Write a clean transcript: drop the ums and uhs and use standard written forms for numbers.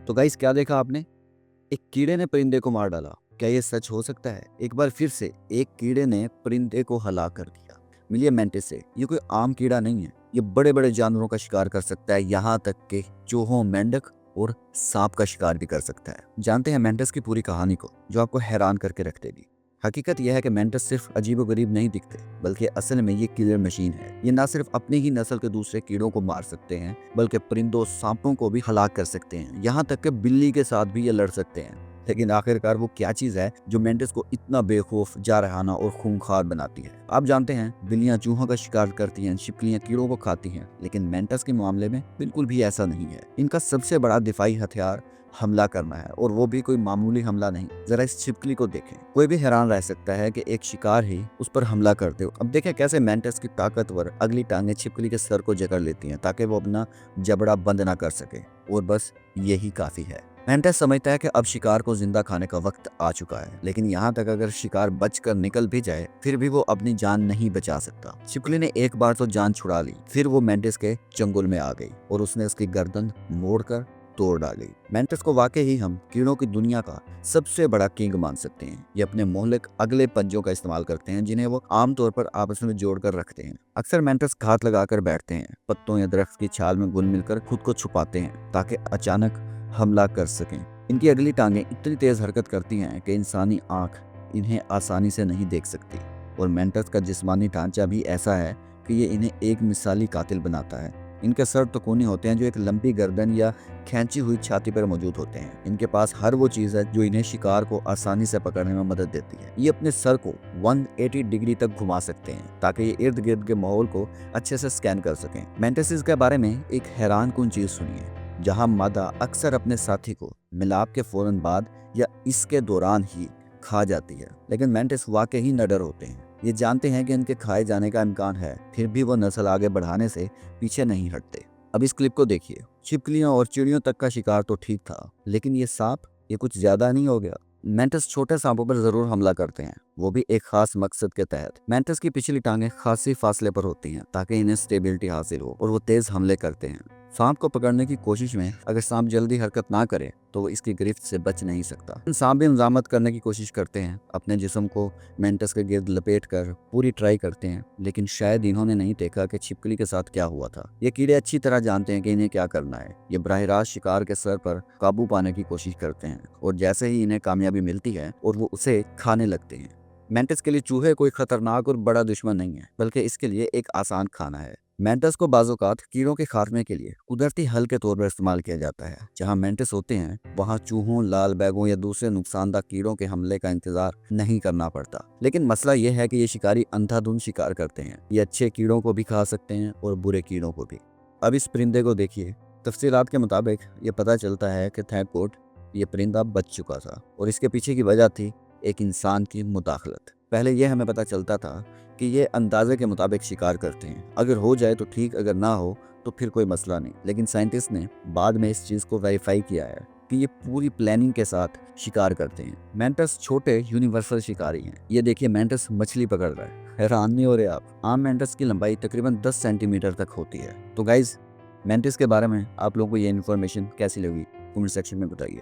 तो गाइस क्या देखा आपने? एक कीड़े ने परिंदे को मार डाला। क्या ये सच हो सकता है? एक बार फिर से एक कीड़े ने परिंदे को हला कर दिया। मिलिए मेंटिस से। ये कोई आम कीड़ा नहीं है। ये बड़े बड़े जानवरों का शिकार कर सकता है, यहाँ तक कि चूहों, मेंढक और सांप का शिकार भी कर सकता है। जानते हैं मेंटिस की पूरी कहानी को, जो आपको हैरान करके रख देगी। हकीकत यह है कि मेंटिस सिर्फ अजीबोगरीब नहीं दिखते, बल्कि असल में ये किलर मशीन है। ये न सिर्फ अपनी ही नस्ल के दूसरे कीड़ों को मार सकते हैं, बल्कि परिंदों, सांपों को भी हलाक कर सकते हैं। यहाँ तक कि बिल्ली के साथ भी ये लड़ सकते हैं। लेकिन आखिरकार वो क्या चीज है जो मेंटिस को इतना बेखौफ, जारहाना और खूंखार बनाती है? आप जानते हैं, बिल्लियां चूहों का शिकार करती हैं, छिपकलियां कीड़ों को खाती हैं, लेकिन मेंटिस के मामले में बिल्कुल भी ऐसा नहीं है। इनका सबसे बड़ा दिफाई हथियार हमला करना है, और वो भी कोई मामूली हमला नहीं। जरा इस छिपकली को देखें। कोई भी हैरान रह सकता है कि एक शिकार ही उस पर हमला करते हो। अब देखें कैसे मेंटिस की ताकतवर अगली टांगें छिपकली के सर को जकड़ लेती हैं, ताकि वो अपना जबड़ा बंद ना कर सके, और बस यही काफी है। मेंटिस समझता है कि अब शिकार को जिंदा खाने का वक्त आ चुका है, लेकिन यहाँ तक अगर शिकार बचकर निकल भी जाए, फिर भी वो अपनी जान नहीं बचा सकता। छिपकली ने एक बार तो जान छुड़ा ली, फिर वो मेंटिस के चंगुल में आ गई और उसने उसकी गर्दन मोड़कर तोड़ डाली। मेंटिस को वाकई ही हम कीड़ों की दुनिया का सबसे बड़ा किंग मान सकते हैं। ये अपने मोहलिक अगले पंजों का इस्तेमाल करते हैं, जिन्हें वो आमतौर पर आपस में जोड़कर रखते हैं। अक्सर मेंटिस घात लगाकर बैठते हैं, पत्तों या दरख्त की छाल में घुल मिलकर खुद को छुपाते हैं, ताकि अचानक हमला कर सकें। इनकी अगली टांगें इतनी तेज हरकत करती हैं कि इंसानी आंख इन्हें आसानी से नहीं देख सकती, और मेंटिस का जिस्मानी ढांचा भी ऐसा है कि ये इन्हें एक मिसाली कातिल बनाता है। इनके सर तकोनी होते हैं, जो एक लंबी गर्दन या खींची हुई छाती पर मौजूद होते हैं। इनके पास हर वो चीज है जो इन्हें शिकार को आसानी से पकड़ने में मदद देती है। ये अपने सर को 180 डिग्री तक घुमा सकते हैं, ताकि ये इर्द गिर्द के माहौल को अच्छे से स्कैन कर सकें। मेंटिस के बारे में एक हैरान कुन चीज सुनिए। जहां मादा अक्सर अपने साथी को मिलाप के फौरन बाद या इसके दौरान ही खा जाती है, लेकिन मेंटिस वाकई ही निडर होते हैं। ये जानते हैं कि इनके खाए जाने का इम्कान है, फिर भी वो नस्ल आगे बढ़ाने से पीछे नहीं हटते। अब इस क्लिप को देखिए। छिपकलियों और चिड़ियों तक का शिकार तो ठीक था, लेकिन ये सांप, ये कुछ ज्यादा नहीं हो गया? मेंटिस छोटे सांपों पर जरूर हमला करते हैं, वो भी एक खास मकसद के तहत। मेंटिस की पिछली टांगें खासी फासले पर होती हैं, ताकि इन्हें स्टेबिलिटी हासिल हो, और वो तेज हमले करते हैं। सांप को पकड़ने की कोशिश में अगर सांप जल्दी हरकत ना करे, तो वो इसकी गिरफ्त से बच नहीं सकता। सांप भी निजामत करने की कोशिश करते हैं, अपने जिस्म को मेंटिस के गिर्द लपेट कर पूरी ट्राई करते हैं, लेकिन शायद इन्होंने नहीं देखा कि छिपकली के साथ क्या हुआ था। ये कीड़े अच्छी तरह जानते हैं कि इन्हें क्या करना है। ये बराह रास्त शिकार के सर पर काबू पाने की कोशिश करते हैं, और जैसे ही इन्हें कामयाबी मिलती है, और वो उसे खाने लगते हैं। मेंटिस के लिए चूहे कोई खतरनाक और बड़ा दुश्मन नहीं है, बल्कि इसके लिए एक आसान खाना है। मेंटिस को बाज़-औक़ात कीड़ों के खात्मे के लिए कुदरती हल के तौर पर इस्तेमाल किया जाता है। जहां मेंटिस होते हैं, वहां चूहों, लाल बैगों या दूसरे नुकसानदा कीड़ों के हमले का इंतजार नहीं करना पड़ता। लेकिन मसला यह है कि ये शिकारी अंधाधुंध शिकार करते हैं। ये अच्छे कीड़ों को भी खा सकते हैं और बुरे कीड़ों को भी। अब इस परिंदे को देखिए। तफसीलात के मुताबिक ये पता चलता है कि थैंक गॉड ये परिंदा बच चुका था, और इसके पीछे की वजह थी एक इंसान की मुदाखलत। पहले यह हमें पता चलता था कि ये अंदाजे के मुताबिक शिकार करते हैं, अगर हो जाए तो ठीक, अगर ना हो तो फिर कोई मसला नहीं। लेकिन साइंटिस्ट ने बाद में इस चीज़ को वेरीफाई किया है कि ये पूरी प्लानिंग के साथ शिकार करते हैं। मेंटिस छोटे यूनिवर्सल शिकारी हैं। ये देखिए, मेंटिस मछली पकड़ रहा है। हैरान नहीं हो रहे आप? आम मेंटिस की लंबाई तकरीबन 10 सेंटीमीटर तक होती है। तो गाइज, मेंटिस के बारे में आप लोगों को ये इन्फॉर्मेशन कैसी लगी, कमेंट सेक्शन में बताइए।